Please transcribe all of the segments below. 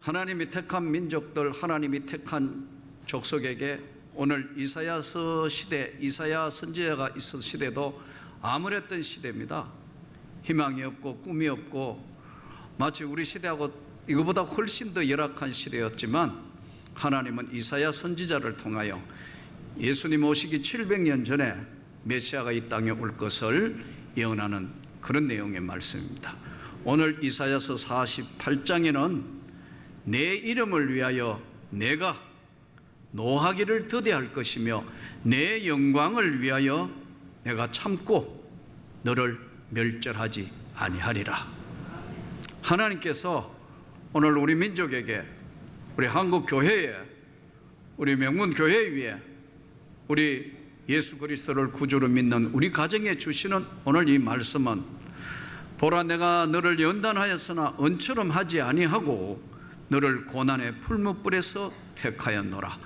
하나님이 택한 민족들, 하나님이 택한 족속에게 오늘 이사야서 시대, 이사야 선지자가 있었던 시대도 암울했던 시대입니다. 희망이 없고 꿈이 없고 마치 우리 시대하고 이거보다 훨씬 더 열악한 시대였지만, 하나님은 이사야 선지자를 통하여 예수님 오시기 700년 전에 메시아가 이 땅에 올 것을 예언하는 그런 내용의 말씀입니다. 오늘 이사야서 48장에는 내 이름을 위하여 내가 노하기를 더디할 것이며 내 영광을 위하여 내가 참고 너를 멸절하지 아니하리라. 하나님께서 오늘 우리 민족에게, 우리 한국 교회에, 우리 명문 교회 위에, 우리 예수 그리스도를 구주로 믿는 우리 가정에 주시는 오늘 이 말씀은, 보라 내가 너를 연단하였으나 은처럼 하지 아니하고 너를 고난의 풀무불에서 택하였노라.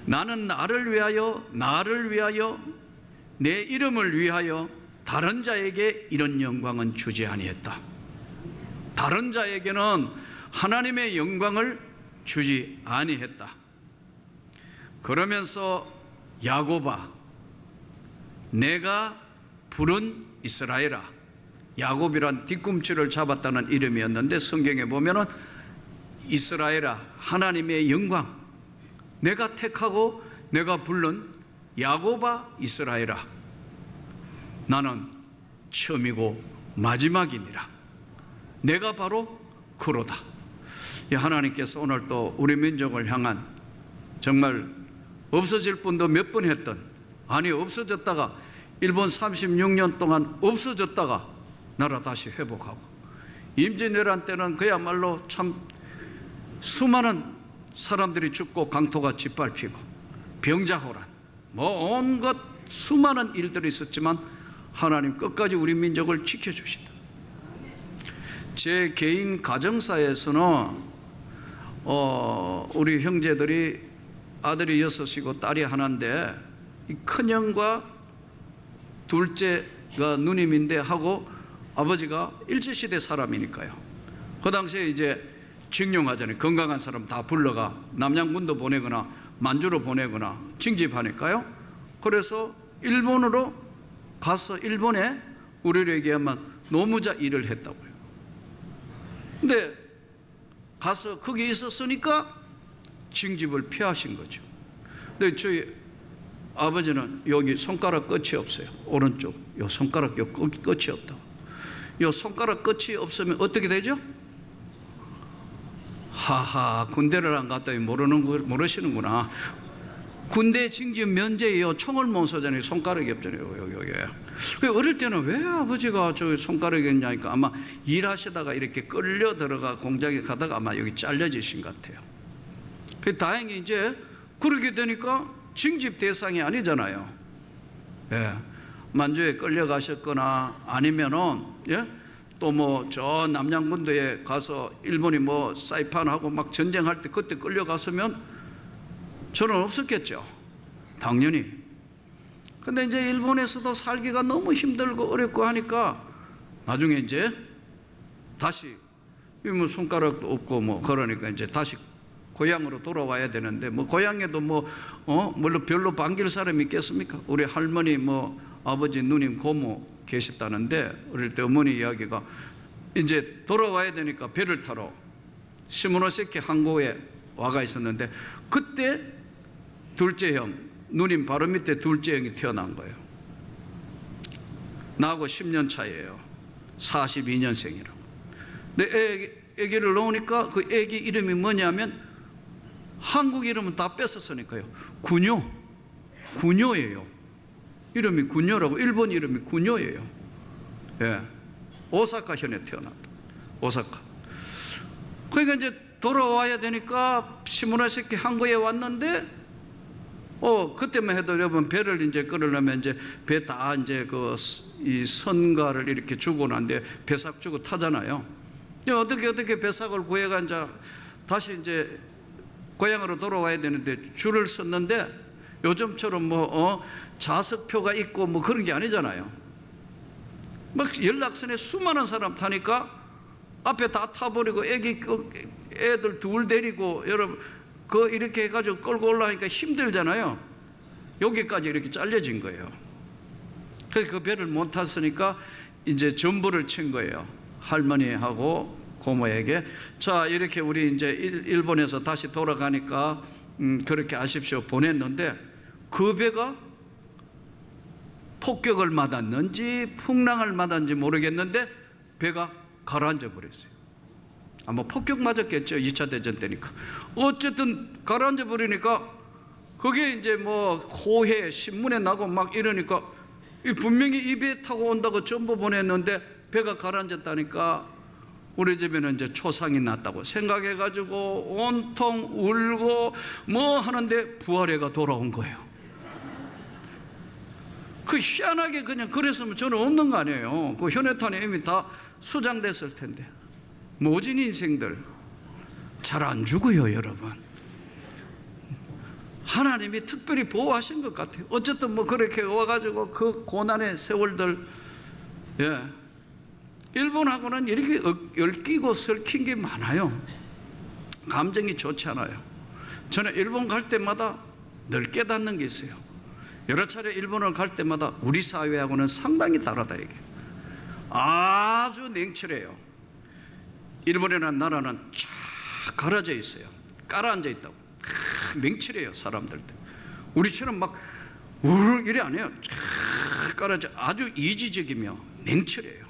나는 나를 위하여 내 이름을 위하여 다른 자에게 이런 영광은 주지 아니했다. 다른 자에게는 하나님의 영광을 주지 아니했다. 그러면서 야곱아 내가 부른 이스라엘아, 야곱이란 뒤꿈치를 잡았다는 이름이었는데 성경에 보면은 이스라엘아, 하나님의 영광, 내가 택하고 내가 부른 야곱아 이스라엘아, 나는 처음이고 마지막이니라. 내가 바로 그로다. 하나님께서 오늘 또 우리 민족을 향한, 정말 없어질 뻔도 몇 번 했던, 아니 없어졌다가 일본 36년 동안 없어졌다가 나라 다시 회복하고, 임진왜란 때는 그야말로 참 수많은 사람들이 죽고 강토가 짓밟히고 병자호란, 뭐 온갖 수많은 일들이 있었지만 하나님 끝까지 우리 민족을 지켜주신다. 제 개인 가정사에서는 우리 형제들이 아들이 6이고 딸이 하나인데, 이 큰형과 둘째가 누님인데 하고 아버지가 일제시대 사람이니까요. 그 당시에 이제 징용하잖아요. 건강한 사람 다 불러가 남양군도 보내거나 만주로 보내거나 징집하니까요. 그래서 일본으로 가서 일본에 우리를 얘기하면 노무자 일을 했다고요. 근데 가서 거기 있었으니까 징집을 피하신 거죠. 근데 저희 아버지는 여기 손가락 끝이 없어요. 오른쪽 요 손가락 요 끝이 없다. 요 손가락 끝이 없으면 어떻게 되죠? 하하, 군대를 안 갔더니 모르시는구나. 군대 징집 면제예요. 총을 못 쏘잖아요. 손가락이 없잖아요. 여기. 어릴 때는 왜 아버지가 저 손가락이 있냐니까 아마 일하시다가 이렇게 끌려 들어가 공장에 가다가 아마 여기 잘려지신 것 같아요. 다행히 이제 그렇게 되니까 징집 대상이 아니잖아요. 예. 만주에 끌려가셨거나 아니면은, 예? 또 뭐 저 남양군도에 가서 일본이 뭐 사이판하고 막 전쟁할 때 그때 끌려갔으면 저는 없었겠죠. 당연히. 근데 이제 일본에서도 살기가 너무 힘들고 어렵고 하니까 나중에 이제 다시 뭐 손가락도 없고 뭐 그러니까 이제 다시 고향으로 돌아와야 되는데, 뭐 고향에도 물론 별로 반길 사람이 있겠습니까? 우리 할머니 뭐 아버지 누님 고모 계셨다는데, 어릴 때 어머니 이야기가 이제 돌아와야 되니까 배를 타러 시모노세키 항구에 와가 있었는데, 그때 둘째 형, 누님 바로 밑에 둘째 형이 태어난 거예요. 나하고 10년 차이에요. 42년생이라고. 근데 애기를 놓으니까 그 애기 이름이 뭐냐면 한국 이름은 다 뺏었으니까요. 구녀예요. 이름이 구녀라고. 일본 이름이 구녀예요. 예. 오사카 현에 태어났다. 오사카. 그러니까 이제 돌아와야 되니까 시모노세키 항구에 왔는데, 그때만 해도 여러분 배를 이제 끌으려면 이제 배 다 이제 이 선가를 이렇게 주고 난데 배삭 주고 타잖아요. 어떻게 배삭을 구해가 이제 다시 이제 고향으로 돌아와야 되는데 줄을 섰는데, 요즘처럼 좌석표가 있고 뭐 그런 게 아니잖아요. 막 연락선에 수많은 사람 타니까 앞에 다 타버리고 애들 둘 데리고 여러분 이렇게 해가지고 끌고 올라가니까 힘들잖아요. 여기까지 이렇게 잘려진 거예요. 그래서 그 배를 못 탔으니까 이제 전부를 친 거예요. 할머니하고 고모에게. 자, 이렇게 우리 이제 일본에서 다시 돌아가니까 그렇게 아십시오 보냈는데, 그 배가 폭격을 맞았는지 풍랑을 맞았는지 모르겠는데 배가 가라앉아 버렸어요. 아마 폭격 맞았겠죠. 2차 대전 때니까. 어쨌든 가라앉아 버리니까 그게 이제 뭐 호해 신문에 나고 막 이러니까 분명히 이 배 타고 온다고 전부 보냈는데 배가 가라앉았다니까 우리 집에는 이제 초상이 났다고 생각해가지고 온통 울고 뭐 하는데 부활해가 돌아온 거예요. 그 희한하게 그냥 그랬으면 저는 없는 거 아니에요. 그 현해탄이 이미 다 수장됐을 텐데. 모진 인생들 잘 안 죽어요, 여러분. 하나님이 특별히 보호하신 것 같아요. 어쨌든 뭐 그렇게 와가지고 그 고난의 세월들, 예. 일본하고는 이렇게 얽히고 설킨 게 많아요. 감정이 좋지 않아요. 저는 일본 갈 때마다 늘 깨닫는 게 있어요. 여러 차례 일본을 갈 때마다 우리 사회하고는 상당히 다르다 이게. 아주 냉철해요. 일본이라는 나라는 쫙 가라져 있어요. 깔아앉아 있다고. 냉철해요, 사람들도. 우리처럼 막 이래 안 해요. 쫙 깔아져. 아주 이지적이며 냉철해요.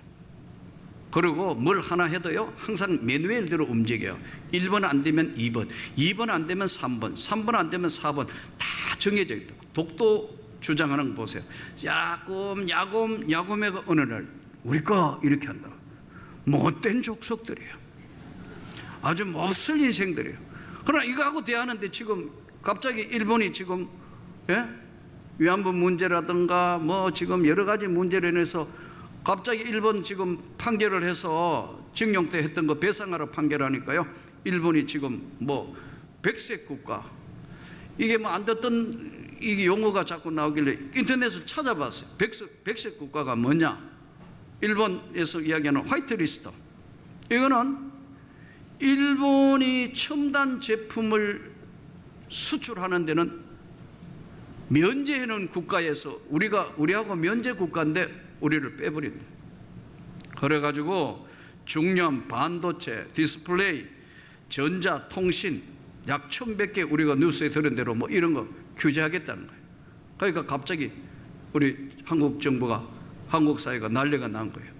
그리고 뭘 하나 해도요, 항상 매뉴얼대로 움직여요. 1번 안 되면 2번, 2번 안 되면 3번, 3번 안 되면 4번 다 정해져 있다고. 독도 주장하는 거 보세요. 야금야금야금해가 어느 날 우리 거 이렇게 한다. 못된 족속들이에요. 아주 몹쓸 인생들이에요. 그러나 이거하고 대하는데 지금 갑자기 일본이 지금, 예? 위안부 문제라든가 뭐 지금 여러 가지 문제로 인해서 갑자기 일본 지금 판결을 해서 징용 때 했던 거 배상하러 판결하니까요, 일본이 지금 뭐 백색 국가, 이게 뭐 안 듣던 이게 용어가 자꾸 나오길래 인터넷을 찾아봤어요. 백색 국가가 뭐냐? 일본에서 이야기하는 화이트리스트. 이거는 일본이 첨단 제품을 수출하는 데는 면제해놓은 국가에서 우리하고 면제 국가인데 우리를 빼버린다. 그래가지고 중염, 반도체, 디스플레이, 전자, 통신 약 1,100개 우리가 뉴스에 들은 대로 뭐 이런 거 규제하겠다는 거예요. 그러니까 갑자기 우리 한국 정부가, 한국 사회가 난리가 난 거예요.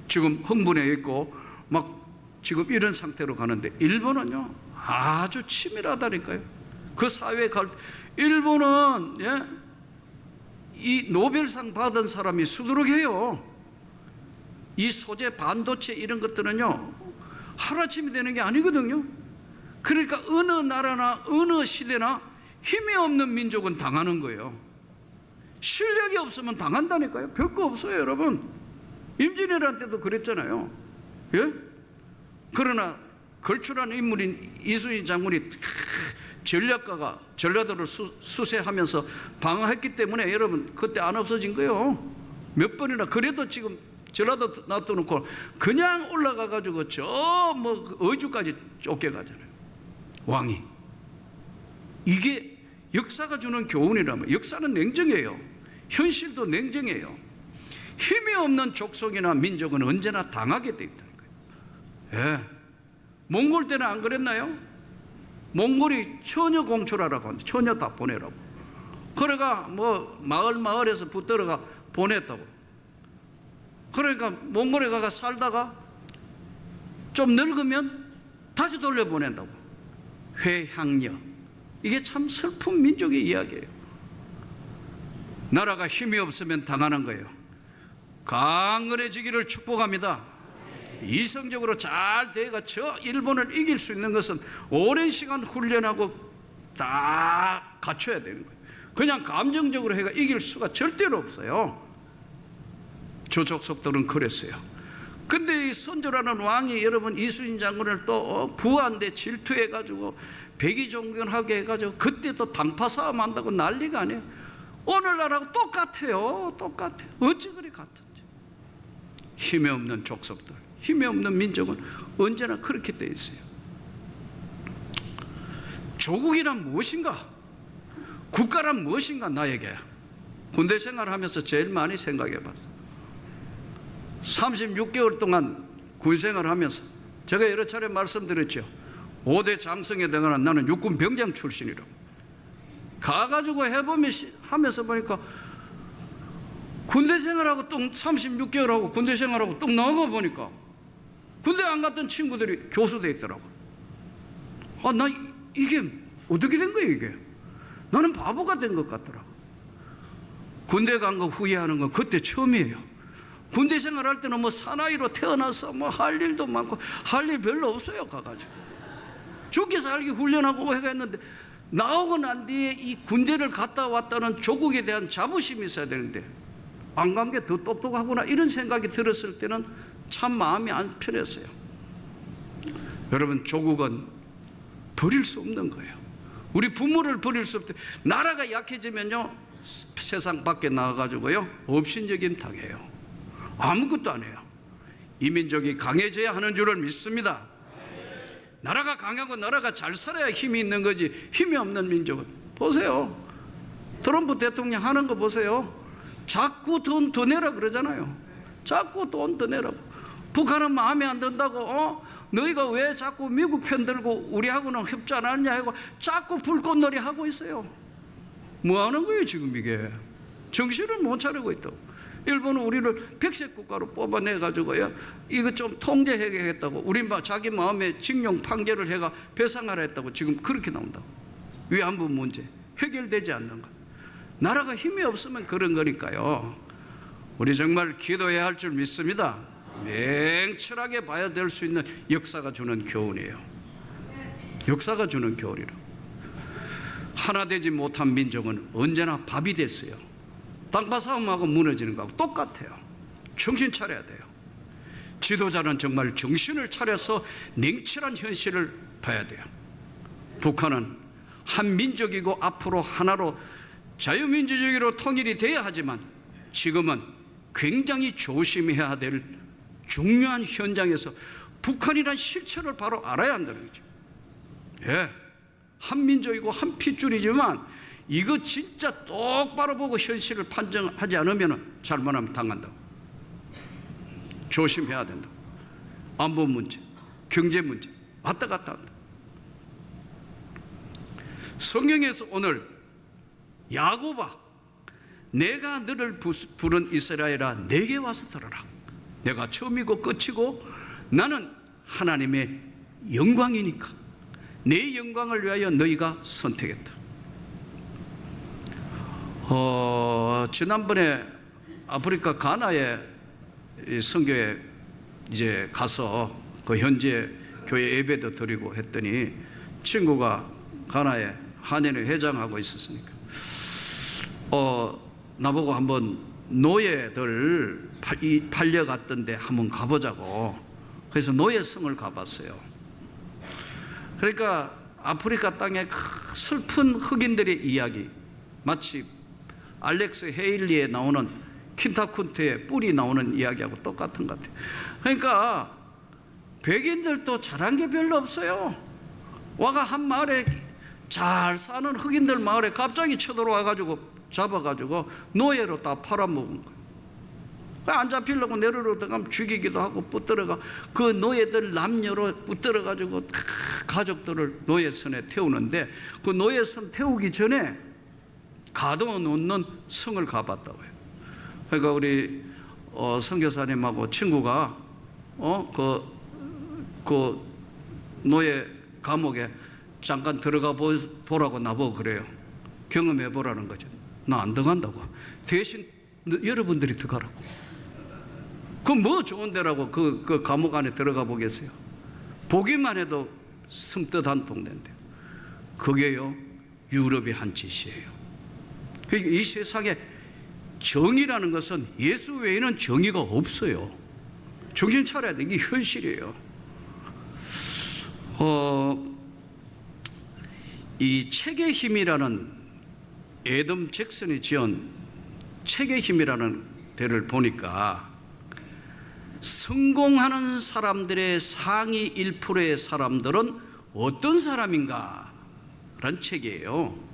지금 흥분해 있고 막 지금 이런 상태로 가는데 일본은요 아주 치밀하다니까요. 그 사회에 일본은, 예? 이 노벨상 받은 사람이 수두룩해요. 이 소재, 반도체 이런 것들은요 하루아침에 되는 게 아니거든요. 그러니까 어느 나라나 어느 시대나 힘이 없는 민족은 당하는 거예요. 실력이 없으면 당한다니까요. 별거 없어요, 여러분. 임진왜란 때도 그랬잖아요. 예? 그러나 걸출한 인물인 이순신 장군이 전략가가 전라도를 수세하면서 방어했기 때문에 여러분 그때 안 없어진 거예요. 몇 번이나. 그래도 지금 전라도 놔둬놓고 그냥 올라가 가지고 저 뭐 어주까지 쫓겨가잖아요, 왕이. 이게 역사가 주는 교훈이라면. 역사는 냉정해요. 현실도 냉정해요. 힘이 없는 족속이나 민족은 언제나 당하게 돼 있다는 거예요. 예. 몽골 때는 안 그랬나요? 몽골이 처녀 공출하라고 하는데 처녀 다 보내라고. 그래가 뭐 마을에서 붙들어가 보냈다고. 그러니까 몽골에 가가 살다가 좀 늙으면 다시 돌려보낸다고. 회향녀. 이게 참 슬픈 민족의 이야기예요. 나라가 힘이 없으면 당하는 거예요. 강건해지기를 축복합니다. 이성적으로 잘 돼가 저 일본을 이길 수 있는 것은 오랜 시간 훈련하고 다 갖춰야 되는 거예요. 그냥 감정적으로 해가 이길 수가 절대로 없어요. 조족속들은 그랬어요. 근데 이 선조라는 왕이 여러분 이순신 장군을 또 부한데 질투해가지고 백의종군하게 해가지고 그때 또 당파 싸움 한다고 난리가 아니에요. 오늘날하고 똑같아요. 똑같아요. 어찌 그리 같은지. 힘이 없는 족속들. 힘이 없는 민족은 언제나 그렇게 돼 있어요. 조국이란 무엇인가? 국가란 무엇인가? 나에게 군대 생활하면서 제일 많이 생각해 봤어요. 36개월 동안 군 생활하면서 제가 여러 차례 말씀드렸죠. 5대 장성에 들어가는 나는 육군 병장 출신이라고. 가가지고 해보면 하면서 보니까 군대 생활하고 또 36개월 하고 군대 생활하고 또 나가 보니까 군대 안 갔던 친구들이 교수돼 있더라고. 아, 나 이게 어떻게 된 거예요 이게? 나는 바보가 된 것 같더라고. 군대 간 거 후회하는 건 그때 처음이에요. 군대 생활할 때는 뭐 사나이로 태어나서 뭐 할 일도 많고 할 일 별로 없어요. 가가지고 죽게 살기 훈련하고 했는데 나오고 난 뒤에 이 군대를 갔다 왔다는 조국에 대한 자부심이 있어야 되는데 안 간 게 더 똑똑하구나 이런 생각이 들었을 때는 참 마음이 안 편했어요. 여러분, 조국은 버릴 수 없는 거예요. 우리 부모를 버릴 수 없대. 나라가 약해지면요 세상 밖에 나가가지고요 업신여김 당해요. 아무것도 안 해요. 이 민족이 강해져야 하는 줄을 믿습니다. 나라가 강하고 나라가 잘 살아야 힘이 있는 거지. 힘이 없는 민족은 보세요. 트럼프 대통령 하는 거 보세요. 자꾸 돈 더 내라 그러잖아요. 자꾸 돈 더 내라고. 북한은 마음에 안 든다고 너희가 왜 자꾸 미국 편 들고 우리하고는 협조 안 하느냐 하고 자꾸 불꽃놀이 하고 있어요. 뭐 하는 거예요 지금 이게? 정신을 못 차리고 있다고. 일본은 우리를 백색 국가로 뽑아내가지고요 이거 좀 통제해야겠다고 우리 자기 마음에 징용 판결을 해가 배상하라 했다고 지금 그렇게 나온다고. 위안부 문제 해결되지 않는 거. 나라가 힘이 없으면 그런 거니까요. 우리 정말 기도해야 할 줄 믿습니다. 냉철하게 봐야 될 수 있는 역사가 주는 교훈이에요. 역사가 주는 교훈이라. 하나 되지 못한 민족은 언제나 밥이 됐어요. 땅파 싸움하고 무너지는 거하고 똑같아요. 정신 차려야 돼요. 지도자는 정말 정신을 차려서 냉철한 현실을 봐야 돼요. 북한은 한 민족이고 앞으로 하나로 자유민주주의로 통일이 돼야 하지만 지금은 굉장히 조심해야 될 중요한 현장에서 북한이란 실체를 바로 알아야 한다는 거죠. 예, 한 민족이고 한 핏줄이지만 이거 진짜 똑바로 보고 현실을 판정하지 않으면 잘못하면 당한다고. 조심해야 된다. 안보 문제, 경제 문제 왔다 갔다 한다. 성경에서 오늘 야곱아 내가 너를 부른 이스라엘아 내게 와서 들어라. 내가 처음이고 끝이고 나는 하나님의 영광이니까 내 영광을 위하여 너희가 선택했다. 지난번에 아프리카 가나에 선교에 이제 가서 그 현지에 교회 예배도 드리고 했더니 친구가 가나에 한인회 회장하고 있었으니까 나보고 한번 노예들 팔려갔던데 한번 가보자고. 그래서 노예성을 가봤어요. 그러니까 아프리카 땅에 슬픈 흑인들의 이야기, 마치 알렉스 헤일리에 나오는 킨타쿤트의 뿔이 나오는 이야기하고 똑같은 것 같아요. 그러니까 백인들도 잘한 게 별로 없어요. 와가 한 마을에 잘 사는 흑인들 마을에 갑자기 쳐들어와가지고 잡아가지고 노예로 다 팔아먹은 거예요. 안 잡히려고 내려오다가 죽이기도 하고 붙들어가 그 노예들 남녀로 붙들어가지고 가족들을 노예선에 태우는데 그 노예선 태우기 전에 가둬놓는 성을 가봤다고 해요. 그러니까 우리 선교사님하고 친구가 그 노예 감옥에 잠깐 들어가 보라고 나보고 그래요. 경험해 보라는 거죠. 나 안 들어간다고. 대신 여러분들이 들어가라고. 그 뭐 좋은 데라고 그 감옥 안에 들어가 보겠어요. 보기만 해도 섬뜩한 동네인데 그게요 유럽의 한 짓이에요. 그러니까 이 세상에 정의라는 것은 예수 외에는 정의가 없어요. 정신 차려야 돼. 이게 현실이에요. 이 책의 힘이라는 애덤 잭슨이 지은 책의 힘이라는 데를 보니까 성공하는 사람들의 상위 1%의 사람들은 어떤 사람인가? 라는 책이에요.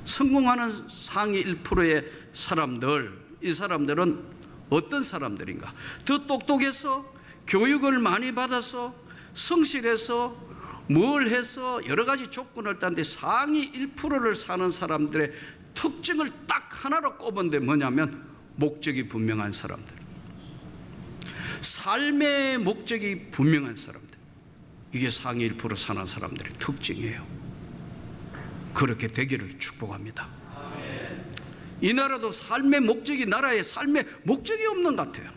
성공하는 상위 1%의 사람들, 이 사람들은 어떤 사람들인가? 더 똑똑해서, 교육을 많이 받아서, 성실해서, 뭘 해서 여러 가지 조건을 따는데 상위 1%를 사는 사람들의 특징을 딱 하나로 꼽은데 뭐냐면 목적이 분명한 사람들, 삶의 목적이 분명한 사람들, 이게 상위 1% 사는 사람들의 특징이에요. 그렇게 되기를 축복합니다. 이 나라도 삶의 목적이, 나라의 삶의 목적이 없는 것 같아요.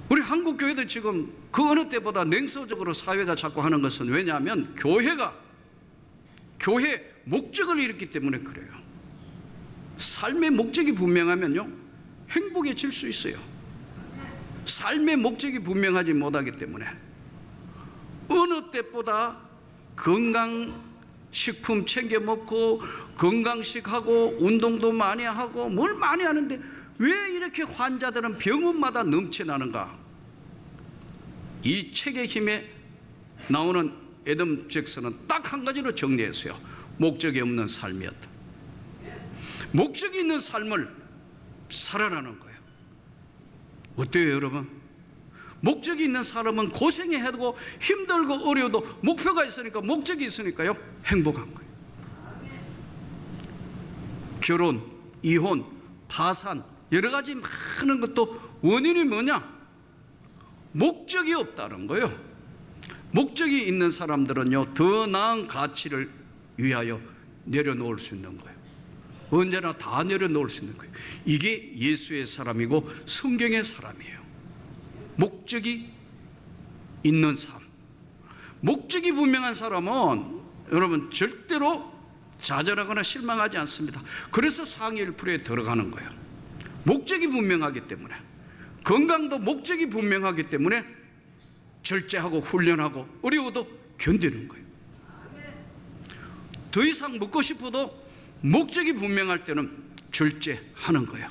우리 한국 교회도 지금 그 어느 때보다 냉소적으로 사회가 자꾸 하는 것은, 왜냐하면 교회 목적을 잃었기 때문에 그래요. 삶의 목적이 분명하면요, 행복해질 수 있어요. 삶의 목적이 분명하지 못하기 때문에 어느 때보다 건강식품 챙겨 먹고 건강식하고 운동도 많이 하고 뭘 많이 하는데 왜 이렇게 환자들은 병원마다 넘쳐나는가? 이 책의 힘에 나오는 애덤 잭슨은 딱 한 가지로 정리했어요. 목적이 없는 삶이었다. 목적이 있는 삶을 살아라는 거예요. 어때요, 여러분? 목적이 있는 사람은 고생해도 힘들고 어려워도 목표가 있으니까, 목적이 있으니까요, 행복한 거예요. 결혼, 이혼, 파산, 여러 가지 많은 것도 원인이 뭐냐? 목적이 없다는 거예요. 목적이 있는 사람들은요, 더 나은 가치를 위하여 내려놓을 수 있는 거예요. 언제나 다 내려놓을 수 있는 거예요. 이게 예수의 사람이고 성경의 사람이에요. 목적이 있는 삶, 목적이 분명한 사람은 여러분 절대로 좌절하거나 실망하지 않습니다. 그래서 상위 1%에 들어가는 거예요. 목적이 분명하기 때문에, 건강도 목적이 분명하기 때문에 절제하고 훈련하고 어려워도 견디는 거예요. 더 이상 먹고 싶어도 목적이 분명할 때는 절제하는 거예요.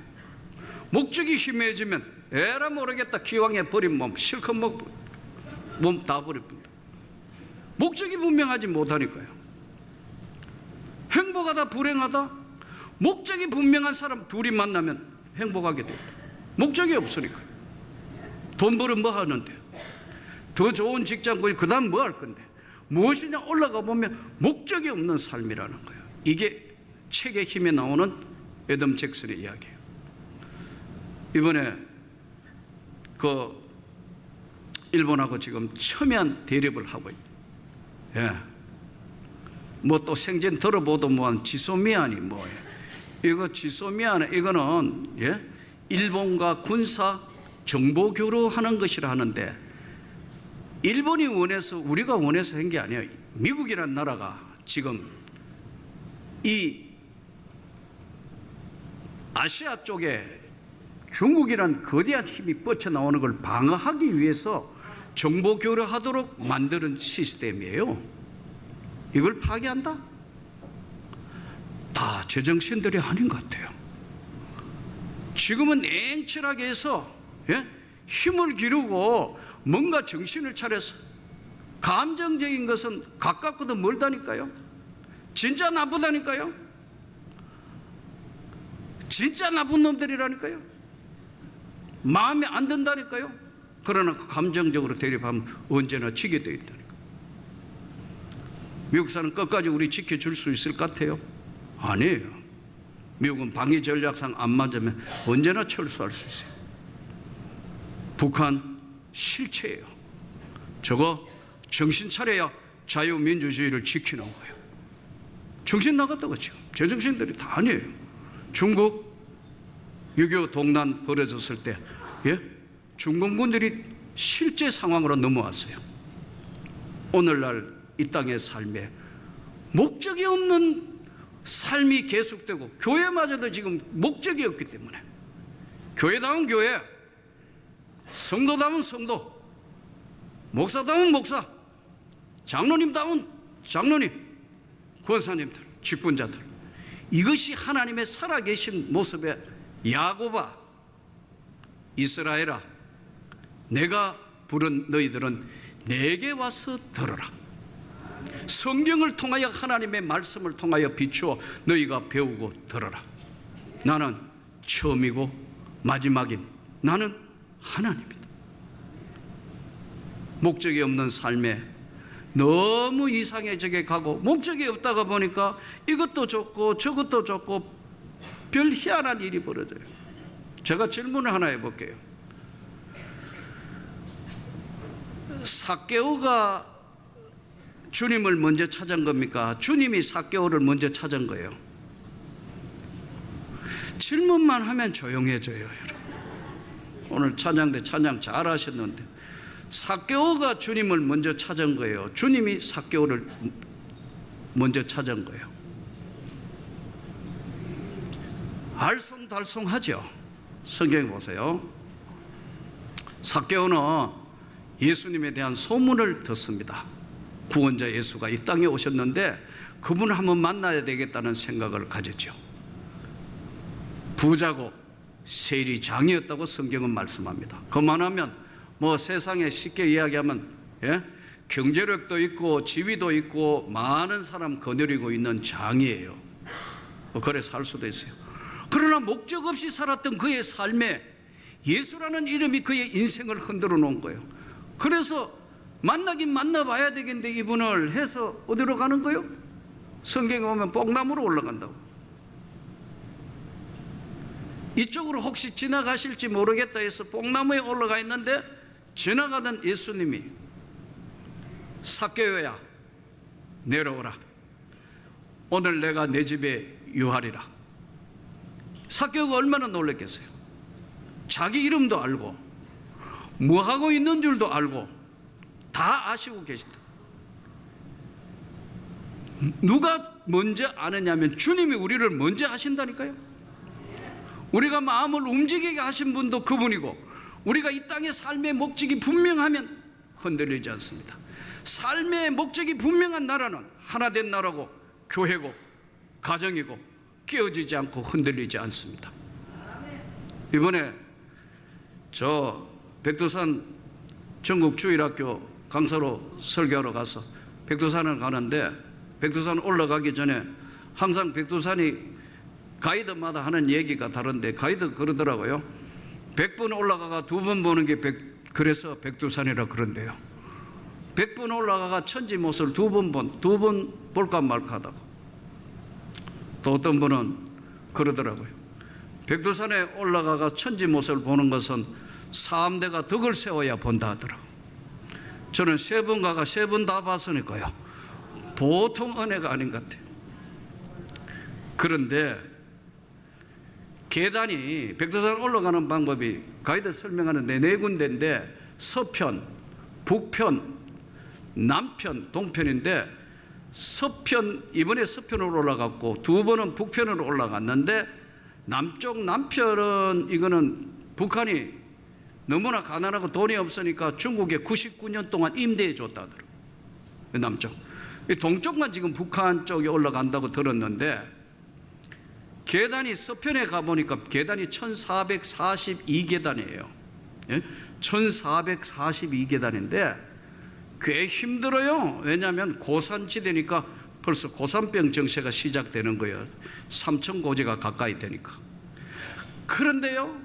목적이 희미해지면 에라 모르겠다, 기왕에 버린 몸 실컷 먹고 몸 다 버립니다. 목적이 분명하지 못하니까요. 행복하다 불행하다, 목적이 분명한 사람 둘이 만나면 행복하게 됩니다. 목적이 없으니까. 돈 벌어 뭐 하는데, 더 좋은 직장 구해 그 다음 뭐 할 건데, 무엇이냐 올라가 보면 목적이 없는 삶이라는 거예요. 이게 책의 힘에 나오는 애덤 잭슨의 이야기예요. 이번에 그 일본하고 지금 첨예한 대립을 하고 있어요. 예. 뭐 또 생전 들어보도 뭐한 지소미아니 뭐예요. 이거 지소미아는 이거는, 예? 일본과 군사 정보 교류하는 것이라 하는데, 일본이 원해서, 우리가 원해서 한 게 아니에요. 미국이라는 나라가 지금 이 아시아 쪽에 중국이란 거대한 힘이 뻗쳐나오는 걸 방어하기 위해서 정보 교류하도록 만드는 시스템이에요. 이걸 파괴한다? 다 제정신들이 아닌 것 같아요. 지금은 냉철하게 해서, 예? 힘을 기르고 뭔가 정신을 차려서, 감정적인 것은 가깝고도 멀다니까요. 진짜 나쁘다니까요. 진짜 나쁜 놈들이라니까요. 마음에 안 든다니까요. 그러나 감정적으로 대립하면 언제나 지게 되어 있다니까. 미국 사람 끝까지 우리 지켜줄 수 있을 것 같아요? 아니에요. 미국은 방위 전략상 안 맞으면 언제나 철수할 수 있어요. 북한 실체예요. 저거 정신 차려야 자유민주주의를 지키는 거예요. 정신 나갔다고 지금 제정신들이 다 아니에요. 중국 6.25 동란 벌어졌을 때, 예? 중공군들이 실제 상황으로 넘어왔어요. 오늘날 이 땅의 삶에 목적이 없는 삶이 계속되고, 교회마저도 지금 목적이 없기 때문에, 교회다운 교회, 성도다운 성도, 목사다운 목사, 장로님다운 장로님, 권사님들, 직분자들, 이것이 하나님의 살아계신 모습의 야곱아, 이스라엘아, 내가 부른 너희들은 내게 와서 들어라. 성경을 통하여 하나님의 말씀을 통하여 비추어 너희가 배우고 들어라. 나는 처음이고 마지막인 나는 하나님이다. 목적이 없는 삶에 너무 이상해지게 가고, 목적이 없다가 보니까 이것도 좋고 저것도 좋고 별 희한한 일이 벌어져요. 제가 질문을 하나 해볼게요. 삭개오가 주님을 먼저 찾은 겁니까? 주님이 삭개오를 먼저 찾은 거예요? 질문만 하면 조용해져요, 여러분. 오늘 찬양대 찬양 잘 하셨는데, 삭개오가 주님을 먼저 찾은 거예요? 주님이 삭개오를 먼저 찾은 거예요? 알쏭달쏭하죠. 성경에 보세요. 삭개오는 예수님에 대한 소문을 듣습니다. 구원자 예수가 이 땅에 오셨는데 그분을 한번 만나야 되겠다는 생각을 가졌죠. 부자고 세리장이었다고 성경은 말씀합니다. 그만하면 뭐 세상에 쉽게 이야기하면 경제력도 있고 지위도 있고 많은 사람 거느리고 있는 장이에요. 그래 살 수도 있어요. 그러나 목적 없이 살았던 그의 삶에 예수라는 이름이 그의 인생을 흔들어 놓은 거예요. 그래서 만나긴 만나봐야 되겠는데 이분을 해서 어디로 가는 거예요? 성경에 보면 뽕나무로 올라간다고. 이쪽으로 혹시 지나가실지 모르겠다 해서 뽕나무에 올라가 있는데 지나가던 예수님이 삭개오야 내려오라. 오늘 내가 내 집에 유하리라. 삭개오가 얼마나 놀랐겠어요. 자기 이름도 알고 뭐 하고 있는 줄도 알고 다 아시고 계신다. 누가 먼저 아느냐면 주님이 우리를 먼저 아신다니까요. 우리가 마음을 움직이게 하신 분도 그분이고, 우리가 이 땅의 삶의 목적이 분명하면 흔들리지 않습니다. 삶의 목적이 분명한 나라는 하나된 나라고 교회고 가정이고 깨어지지 않고 흔들리지 않습니다. 이번에 저 백두산 전국주일학교 강사로 설교하러 가서 백두산을 가는데, 백두산 올라가기 전에 항상 백두산이 가이드마다 하는 얘기가 다른데 가이드 그러더라고요. 100번 올라가가 2번 보는 게 그래서 백두산이라 그런데요. 100번 올라가가 천지못을 2번 볼까 말까 하다가, 또 어떤 분은 그러더라고요. 백두산에 올라가가 천지못을 보는 것은 3대가 덕을 세워야 본다 하더라고요. 저는 3번 가가 3번 다 봤으니까요. 보통 은혜가 아닌 것 같아요. 그런데 계단이, 백두산 올라가는 방법이 가이드 설명하는데 4군데인데 서편, 북편, 남편, 동편인데 서편, 이번에 서편으로 올라갔고 2번은 북편으로 올라갔는데 남편은 이거는 북한이 너무나 가난하고 돈이 없으니까 중국에 99년 동안 임대해 줬다더라고요. 남쪽. 동쪽만 지금 북한 쪽에 올라간다고 들었는데, 계단이 서편에 가보니까 계단이 1442계단이에요. 1442계단인데 꽤 힘들어요. 왜냐하면 고산지대니까 벌써 고산병 정세가 시작되는 거예요. 삼천고지가 가까이 되니까. 그런데요,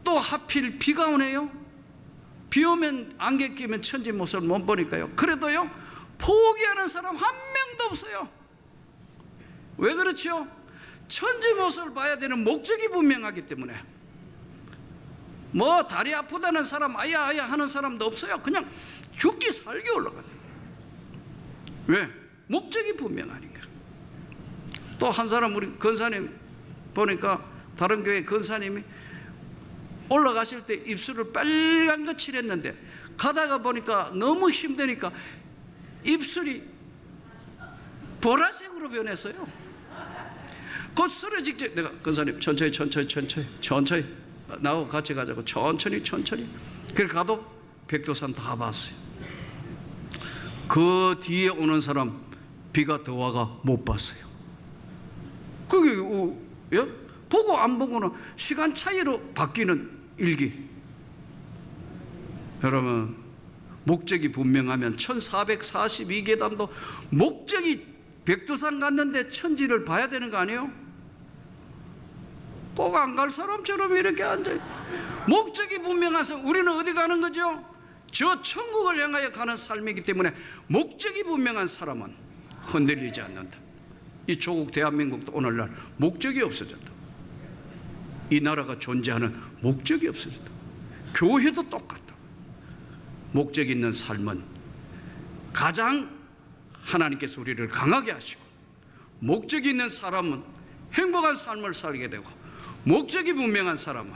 또 하필 비가 오네요. 비 오면 안개 끼면 천지못을 못 보니까요. 그래도요, 포기하는 사람 한 명도 없어요. 왜 그렇죠? 천지못을 봐야 되는 목적이 분명하기 때문에. 뭐 다리 아프다는 사람, 아야 하는 사람도 없어요. 그냥 죽기 살기 올라가요. 왜? 목적이 분명하니까. 또 한 사람, 우리 권사님 보니까 다른 교회 권사님이 올라가실 때 입술을 빨간 거 칠했는데 가다가 보니까 너무 힘드니까 입술이 보라색으로 변했어요. 곧 쓰러질 때 내가 권사님 천천히 나하고 같이 가자고 천천히 그렇게 가도 백두산 다 봤어요. 그 뒤에 오는 사람 비가 더 와가 못 봤어요. 그게 보고 안 보고는 시간 차이로 바뀌는 일기. 여러분, 목적이 분명하면 1442계단도 목적이 백두산 갔는데 천지를 봐야 되는 거 아니에요? 꼭 안 갈 사람처럼 이렇게 앉아. 목적이 분명한 사람, 우리는 어디 가는 거죠? 저 천국을 향하여 가는 삶이기 때문에 목적이 분명한 사람은 흔들리지 않는다. 이 조국 대한민국도 오늘날 목적이 없어졌다. 이 나라가 존재하는 목적이 없어졌다. 교회도 똑같다. 목적 있는 삶은 가장 하나님께서 우리를 강하게 하시고, 목적이 있는 사람은 행복한 삶을 살게 되고, 목적이 분명한 사람은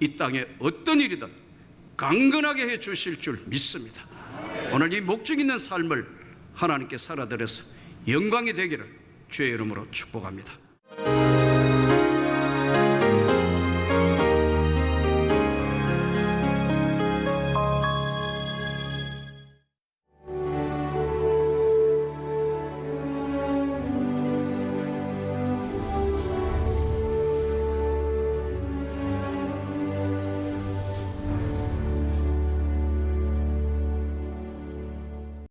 이 땅에 어떤 일이든 강건하게 해 주실 줄 믿습니다. 오늘 이 목적 있는 삶을 하나님께 살아드려서 영광이 되기를 주의 이름으로 축복합니다.